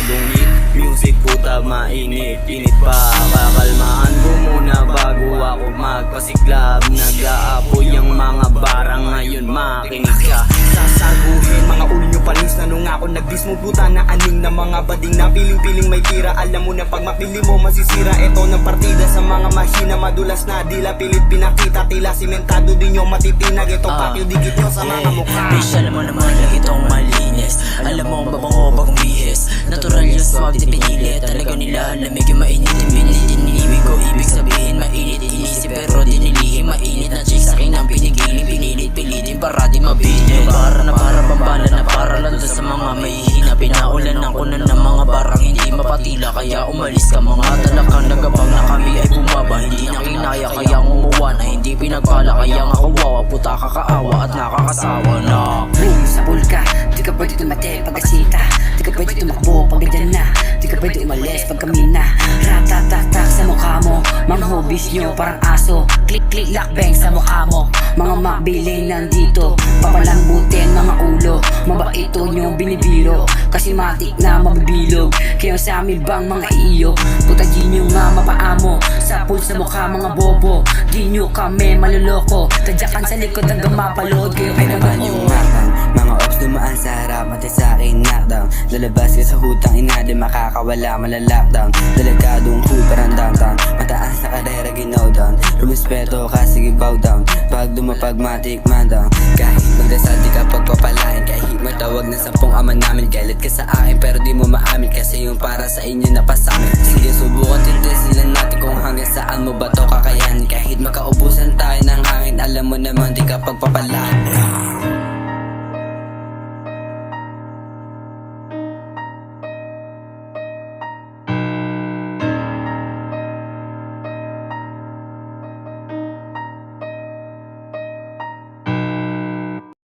bagong hit. Music puta mainit-init pa, kakalmaan ko muna bago ako magpasiklab. Nag-aapoy ang mga barang ngayon, makinig ka. Sasaguhin mga ulo nyo panis na nung ako nagdis mo puta na aning na mga bading na piling-piling may tira. Alam mo na pag mapili mo masisira. Eto ng partida sa mga mahina, madulas na dila, pilit pinakita, tila simentado din yung matitinag. Ito pakyo dikit nyo sa mga mukha. Bitch, alam mo naman na itong malinis. Alam mo ang babango bagong bihis. Natural yung swag di pinilit. Talaga nila lamig yung mainit yung binitin. Iniibig ko ibig sabihin mainit inisip pero di nilihim. Mainit na chick sa'kin ang pinigiling. Pinilit-pilitin para di mabilin. Para na para pambala na para lang doon sa mga mahihina. Pinaulanan ko na ng mga barang hindi mapatila. Kaya umalis ka mga talakang nagabang na kami ay bumaba. Hindi na kinaya kaya umuwa na hindi pinagpala. Kaya nga kawawa puta kakaawa at nakakasawa na. Boom, sa pulka, di ka pwede tumate pagkasita. Di ka pwede tumakbo pag ganyan na. Di ka pwede umalis pag kamina. Ratatatak sa mukha mo, mga hobbies nyo parang aso. Click-click lakbeng sa mukha mo, mga makbilay nandito. Papalambutin mga ulo, mabaito nyo binibiro. Kasi matik na mabibilog, kaya sa amin bang mga iyo. Puta di nyo nga mapaamo, sa pool sa mukha mga bobo. Di nyo kami maluloko, tadyakan sa likod hanggang mapalood. Kayo ay Naman yung makang mga ops dumaan sa harap, mati sa akin knockdown. Lalabas ka sa hutang ina, di makakawala, malalockdown. Delikadong hood parang downtown, mataas na karera ginaw down. Rumispeto ka, sige bow down. Pag dumapag matik man down. Kahit magdasal di ka pagpapalain, kahit matawag na 10 ama namin. Galit ka sa akin pero di mo maamin, kasi yung para sa inyo napasamin. Sige subukan tintesin